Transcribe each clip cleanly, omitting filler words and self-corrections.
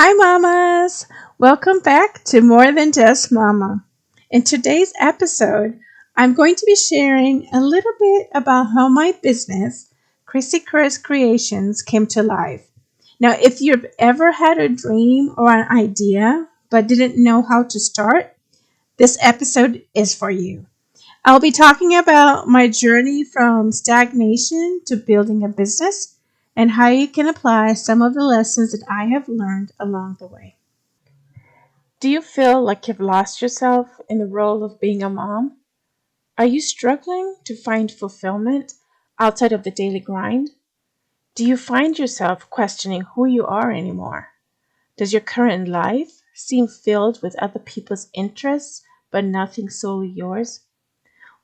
Hi, mamas! Welcome back to More Than Just Mama. In today's episode, I'm going to be sharing a little bit about how my business, Chrissy Cris Creations, came to life. Now, if you've ever had a dream or an idea but didn't know how to start, this episode is for you. I'll be talking about my journey from stagnation to building a business and how you can apply some of the lessons that I have learned along the way. Do you feel like you've lost yourself in the role of being a mom? Are you struggling to find fulfillment outside of the daily grind? Do you find yourself questioning who you are anymore? Does your current life seem filled with other people's interests but nothing solely yours?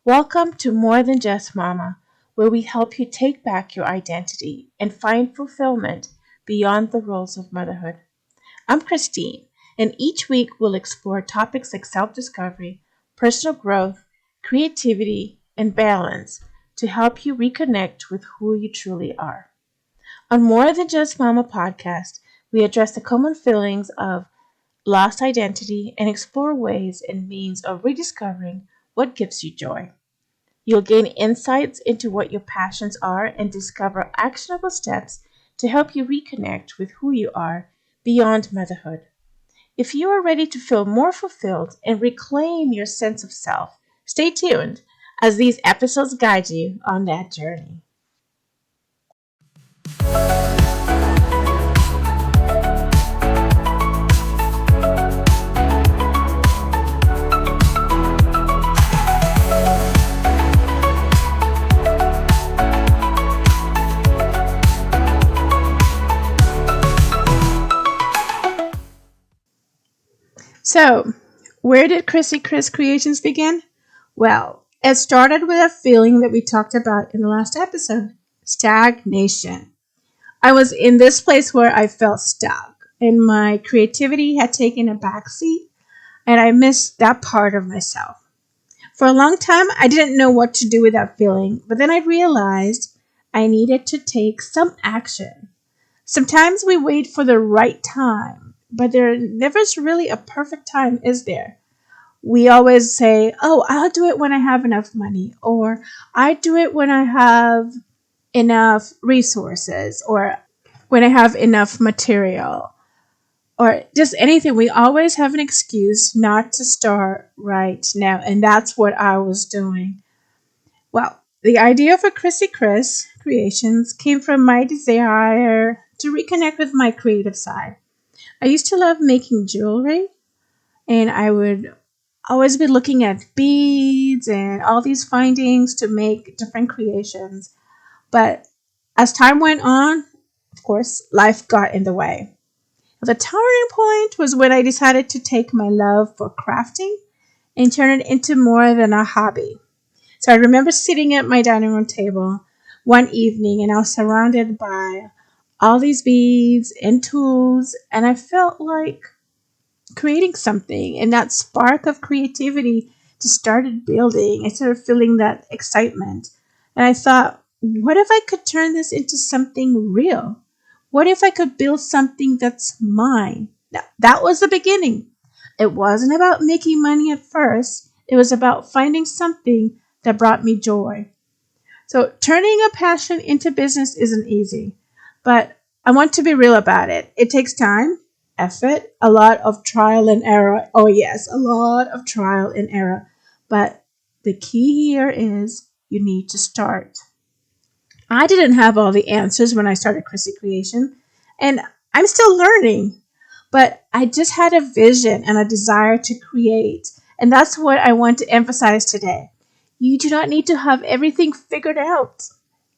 Welcome to More Than Just Mama, where we help you take back your identity and find fulfillment beyond the roles of motherhood. I'm Christine, and each week we'll explore topics like self-discovery, personal growth, creativity, and balance to help you reconnect with who you truly are. On More Than Just Mama podcast, we address the common feelings of lost identity and explore ways and means of rediscovering what gives you joy. You'll gain insights into what your passions are and discover actionable steps to help you reconnect with who you are beyond motherhood. If you are ready to feel more fulfilled and reclaim your sense of self, stay tuned as these episodes guide you on that journey. So, where did Chrissy Cris Creations begin? Well, it started with a feeling that we talked about in the last episode, stagnation. I was in this place where I felt stuck and my creativity had taken a backseat and I missed that part of myself. For a long time, I didn't know what to do with that feeling, but then I realized I needed to take some action. Sometimes we wait for the right time, but there never is really a perfect time, is there? We always say, oh, I'll do it when I have enough money, or I do it when I have enough resources, or when I have enough material, or just anything. We always have an excuse not to start right now, and that's what I was doing. Well, the idea for Chrissy Cris Creations came from my desire to reconnect with my creative side. I used to love making jewelry, and I would always be looking at beads and all these findings to make different creations. But as time went on, of course, life got in the way. The turning point was when I decided to take my love for crafting and turn it into more than a hobby. So I remember sitting at my dining room table one evening and I was surrounded by all these beads and tools, and I felt like creating something, and that spark of creativity just started building. I started feeling that excitement, and I thought, what if I could turn this into something real? What if I could build something that's mine? Now, that was the beginning. It wasn't about making money at first. It was about finding something that brought me joy. So turning a passion into business isn't easy, but I want to be real about it. It takes time, effort, a lot of trial and error. Oh yes, a lot of trial and error. But the key here is you need to start. I didn't have all the answers when I started Chrissy Creation, and I'm still learning. But I just had a vision and a desire to create, and that's what I want to emphasize today. You do not need to have everything figured out.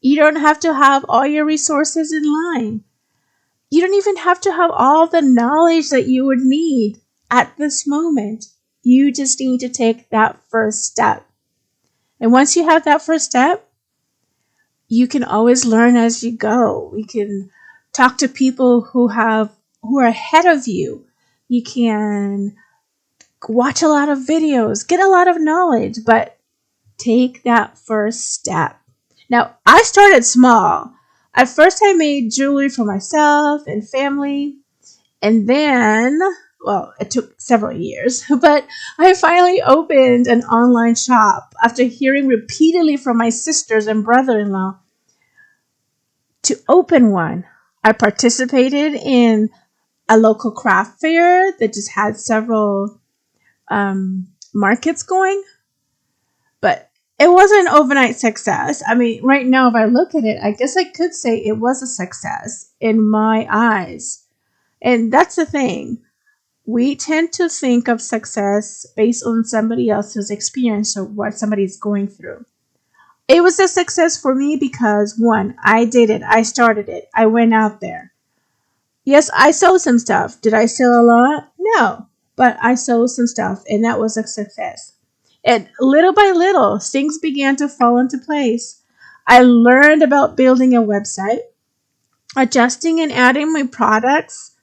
You don't have to have all your resources in line. You don't even have to have all the knowledge that you would need at this moment. You just need to take that first step. And once you have that first step, you can always learn as you go. We can talk to people who are ahead of you. You can watch a lot of videos, get a lot of knowledge, but take that first step. Now, I started small. At first, I made jewelry for myself and family, And then, well, it took several years, but I finally opened an online shop after hearing repeatedly from my sisters and brother-in-law to open one. I participated in a local craft fair that just had several markets going, but it wasn't an overnight success. I mean, right now, if I look at it, I guess I could say it was a success in my eyes. And that's the thing. We tend to think of success based on somebody else's experience or what somebody's going through. It was a success for me because, one, I did it. I started it. I went out there. Yes, I sold some stuff. Did I sell a lot? No. But I sold some stuff, and that was a success. And little by little, things began to fall into place. I learned about building a website, adjusting and adding my products,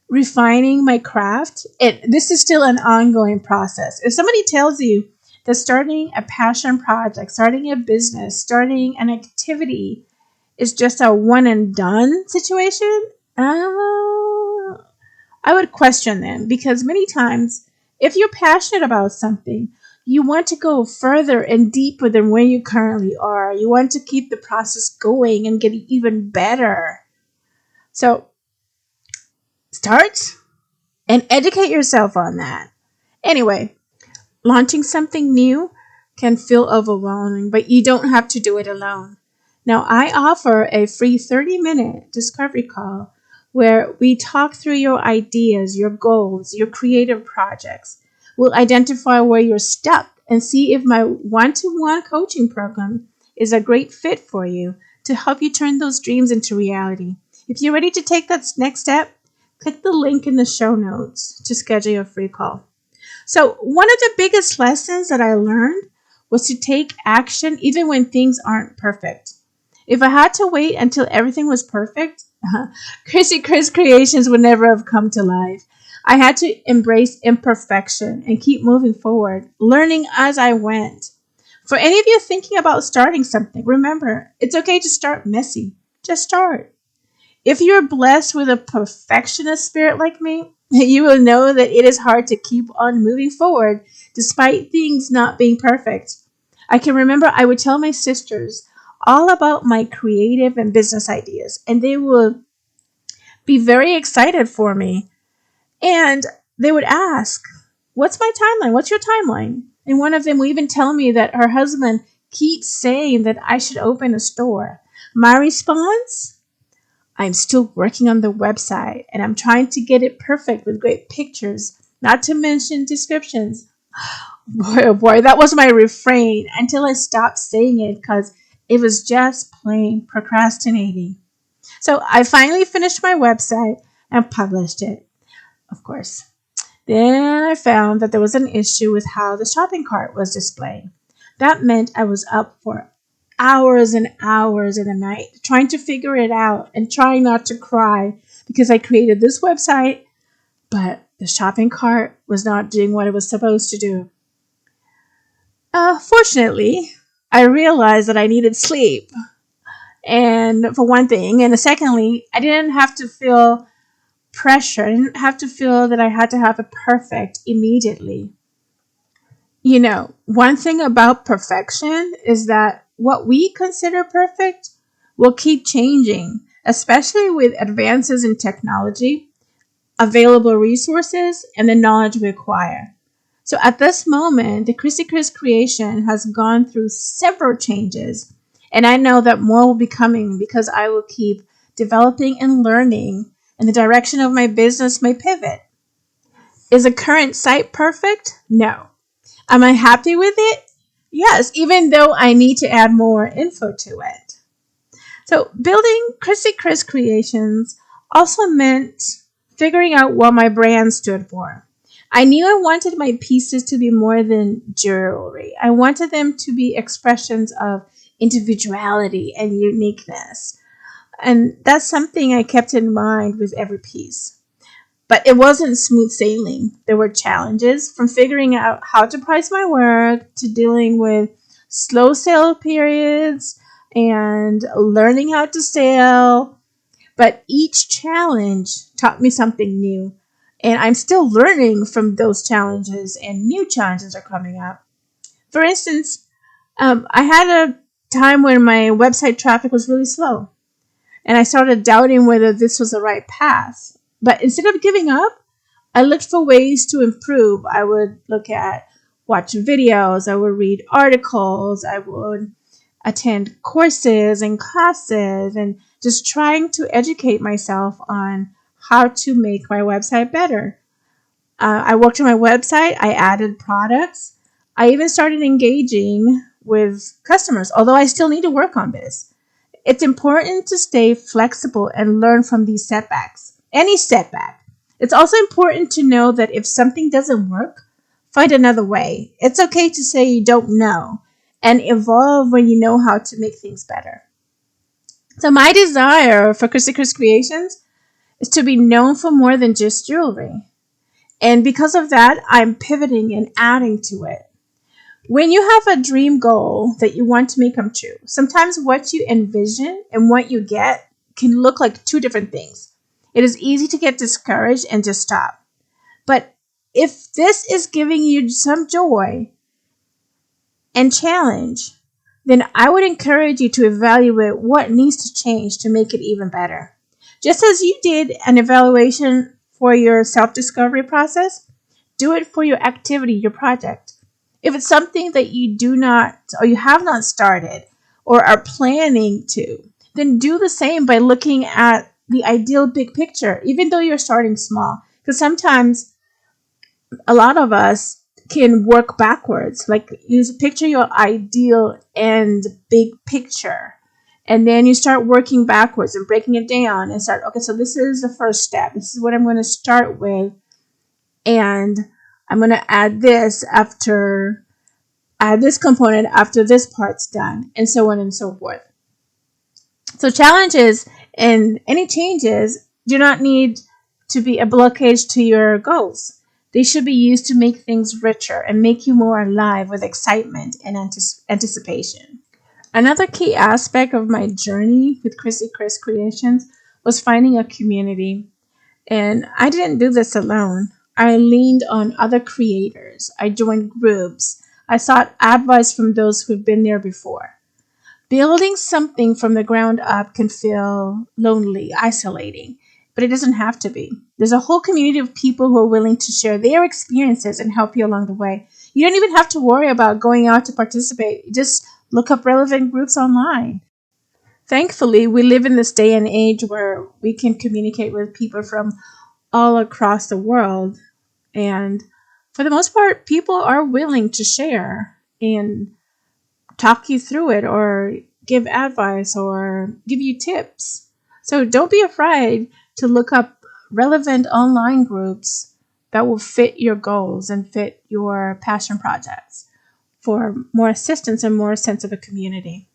refining my craft. This is still an ongoing process. If somebody tells you that starting a passion project, starting a business, starting an activity is just a one and done situation, I would question them, because many times if you're passionate about something, you want to go further and deeper than where you currently are. You want to keep the process going and get even better. So start and educate yourself on that. Anyway, launching something new can feel overwhelming, but you don't have to do it alone. Now, I offer a free 30-minute discovery call where we talk through your ideas, your goals, your creative projects. We'll identify where you're stuck and see if my one-to-one coaching program is a great fit for you to help you turn those dreams into reality. If you're ready to take that next step, click the link in the show notes to schedule your free call. So one of the biggest lessons that I learned was to take action even when things aren't perfect. If I had to wait until everything was perfect, Cris Creations would never have come to life. I had to embrace imperfection and keep moving forward, learning as I went. For any of you thinking about starting something, remember, it's okay to start messy. Just start. If you're blessed with a perfectionist spirit like me, you will know that it is hard to keep on moving forward despite things not being perfect. I can remember I would tell my sisters all about my creative and business ideas, and they would be very excited for me. And they would ask, "What's my timeline? What's your timeline?" And one of them would even tell me that her husband keeps saying that I should open a store. My response? I'm still working on the website, and I'm trying to get it perfect with great pictures, not to mention descriptions. Boy, oh boy, that was my refrain until I stopped saying it because it was just plain procrastinating. So I finally finished my website and published it, of course. Then I found that there was an issue with how the shopping cart was displayed. That meant I was up for hours and hours in the night trying to figure it out and trying not to cry because I created this website, but the shopping cart was not doing what it was supposed to do. Fortunately, I realized that I needed sleep. And for one thing, and secondly, I didn't have to feel pressure. I didn't have to feel that I had to have it perfect immediately. You know, one thing about perfection is that what we consider perfect will keep changing, especially with advances in technology, available resources, and the knowledge we acquire. So at this moment, the Cris creation has gone through several changes, and I know that more will be coming because I will keep developing and learning, and the direction of my business may pivot. Is the current site perfect? No. Am I happy with it? Yes, even though I need to add more info to it. So building Cris Creations also meant figuring out what my brand stood for. I knew I wanted my pieces to be more than jewelry. I wanted them to be expressions of individuality and uniqueness. And that's something I kept in mind with every piece. But it wasn't smooth sailing. There were challenges, from figuring out how to price my work to dealing with slow sale periods and learning how to sell. But each challenge taught me something new. And I'm still learning from those challenges, and new challenges are coming up. For instance, I had a time when my website traffic was really slow, and I started doubting whether this was the right path. But instead of giving up, I looked for ways to improve. I would watch videos, I would read articles, I would attend courses and classes, and just trying to educate myself on how to make my website better. I worked on my website, I added products, I even started engaging with customers, although I still need to work on this. It's important to stay flexible and learn from these setbacks, any setback. It's also important to know that if something doesn't work, find another way. It's okay to say you don't know and evolve when you know how to make things better. So my desire for Chrissy Cris Creations is to be known for more than just jewelry. And because of that, I'm pivoting and adding to it. When you have a dream goal that you want to make come true, sometimes what you envision and what you get can look like two different things. It is easy to get discouraged and just stop. But if this is giving you some joy and challenge, then I would encourage you to evaluate what needs to change to make it even better. Just as you did an evaluation for your self-discovery process, do it for your activity, your project. If it's something that you do not or you have not started or are planning to, then do the same by looking at the ideal big picture, even though you're starting small. Because sometimes a lot of us can work backwards. Like you picture your ideal and big picture. And then you start working backwards and breaking it down and start, okay, so this is the first step. This is what I'm going to start with. And I'm going to add this component after this part's done, and so on and so forth. So challenges and any changes do not need to be a blockage to your goals. They should be used to make things richer and make you more alive with excitement and anticipation. Another key aspect of my journey with Chrissy Cris Creations was finding a community. And I didn't do this alone. I leaned on other creators. I joined groups. I sought advice from those who've been there before. Building something from the ground up can feel lonely, isolating, but it doesn't have to be. There's a whole community of people who are willing to share their experiences and help you along the way. You don't even have to worry about going out to participate. Just look up relevant groups online. Thankfully, we live in this day and age where we can communicate with people from all across the world. And for the most part, people are willing to share and talk you through it or give advice or give you tips. So don't be afraid to look up relevant online groups that will fit your goals and fit your passion projects for more assistance and more sense of a community.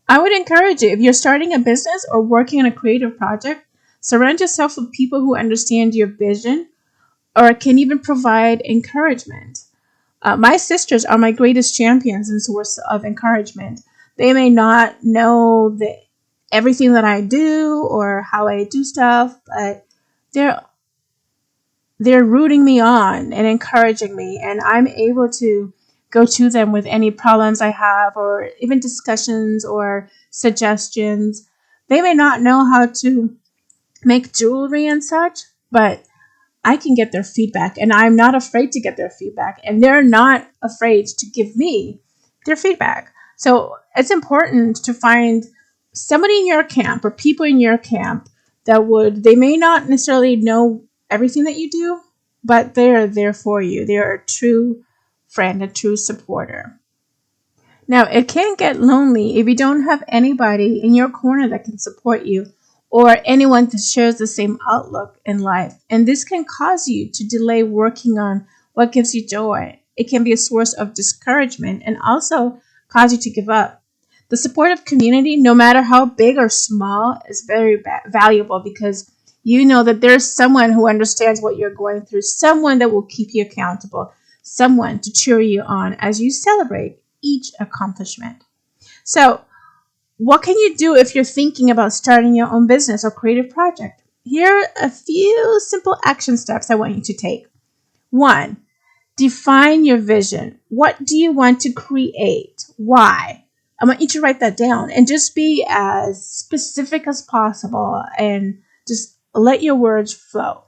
I would encourage you, if you're starting a business or working on a creative project, surround yourself with people who understand your vision or can even provide encouragement. My sisters are my greatest champions and source of encouragement. They may not know everything that I do or how I do stuff, but they're rooting me on and encouraging me, and I'm able to go to them with any problems I have or even discussions or suggestions. They may not know how to make jewelry and such, but I can get their feedback, and I'm not afraid to get their feedback, and they're not afraid to give me their feedback. So it's important to find somebody in your camp or people in your camp they may not necessarily know everything that you do, but they're there for you. They're a true friend, a true supporter. Now, it can get lonely if you don't have anybody in your corner that can support you or anyone that shares the same outlook in life. And this can cause you to delay working on what gives you joy. It can be a source of discouragement and also cause you to give up. The supportive community, no matter how big or small, is very valuable because you know that there's someone who understands what you're going through, someone that will keep you accountable, someone to cheer you on as you celebrate each accomplishment. So What can you do if you're thinking about starting your own business or creative project? Here are a few simple action steps I want you to take. 1. Define your vision. What do you want to create? Why? I want you to write that down and just be as specific as possible and just let your words flow.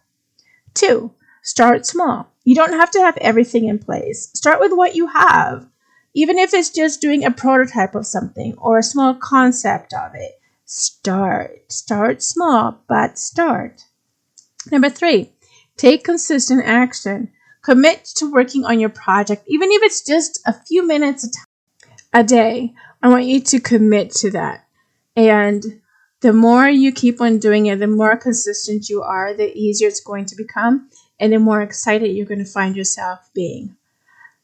2. Start small. You don't have to have everything in place. Start with what you have. Even if it's just doing a prototype of something or a small concept of it, start. Start small, but start. Number 3, take consistent action. Commit to working on your project, even if it's just a few minutes a day. I want you to commit to that. And the more you keep on doing it, the more consistent you are, the easier it's going to become, and the more excited you're going to find yourself being.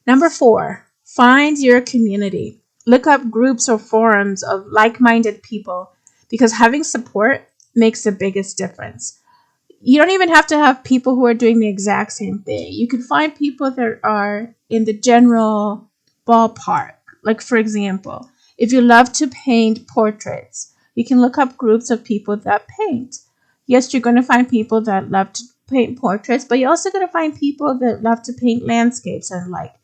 Number 4, find your community. Look up groups or forums of like-minded people because having support makes the biggest difference. You don't even have to have people who are doing the exact same thing. You can find people that are in the general ballpark. Like, for example, if you love to paint portraits, you can look up groups of people that paint. Yes, you're going to find people that love to paint portraits, but you're also going to find people that love to paint landscapes and like.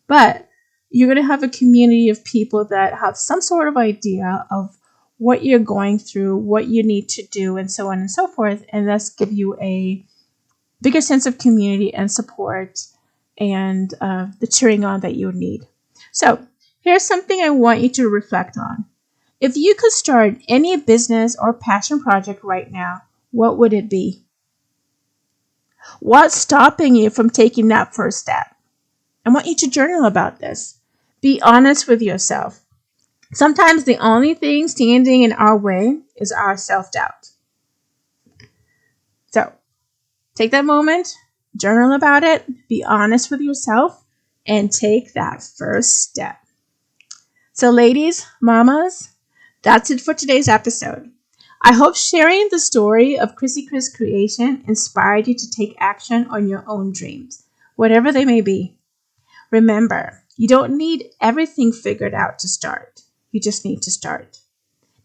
But you're going to have a community of people that have some sort of idea of what you're going through, what you need to do, and so on and so forth, and thus give you a bigger sense of community and support and the cheering on that you need. So here's something I want you to reflect on. If you could start any business or passion project right now, what would it be? What's stopping you from taking that first step? I want you to journal about this. Be honest with yourself. Sometimes the only thing standing in our way is our self-doubt. So take that moment, journal about it, be honest with yourself, and take that first step. So ladies, mamas, that's it for today's episode. I hope sharing the story of Chrissy Cris creation inspired you to take action on your own dreams, whatever they may be. Remember, you don't need everything figured out to start. You just need to start.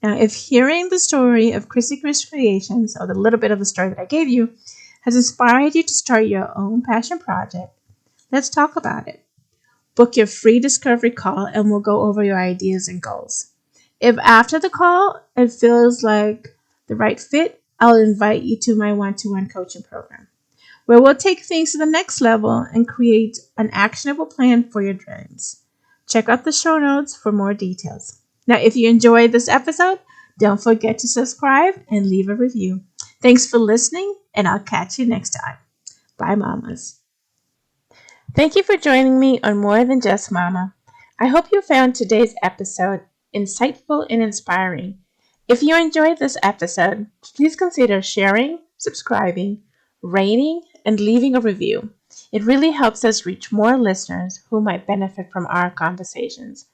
Now, if hearing the story of Chrissy Cris Creations, or the little bit of the story that I gave you, has inspired you to start your own passion project, let's talk about it. Book your free discovery call and we'll go over your ideas and goals. If after the call it feels like the right fit, I'll invite you to my one-to-one coaching program, where we'll take things to the next level and create an actionable plan for your dreams. Check out the show notes for more details. Now, if you enjoyed this episode, don't forget to subscribe and leave a review. Thanks for listening, and I'll catch you next time. Bye, mamas. Thank you for joining me on More Than Just Mama. I hope you found today's episode insightful and inspiring. If you enjoyed this episode, please consider sharing, subscribing, rating, and leaving a review. It really helps us reach more listeners who might benefit from our conversations.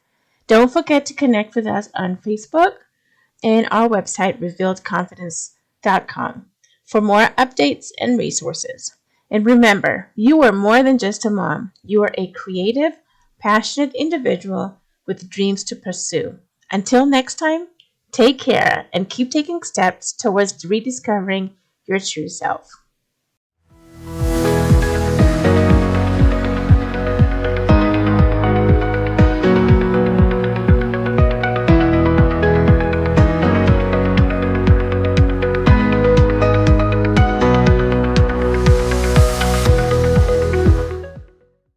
Don't forget to connect with us on Facebook and our website, revealedconfidence.com, for more updates and resources. And remember, you are more than just a mom. You are a creative, passionate individual with dreams to pursue. Until next time, take care and keep taking steps towards rediscovering your true self.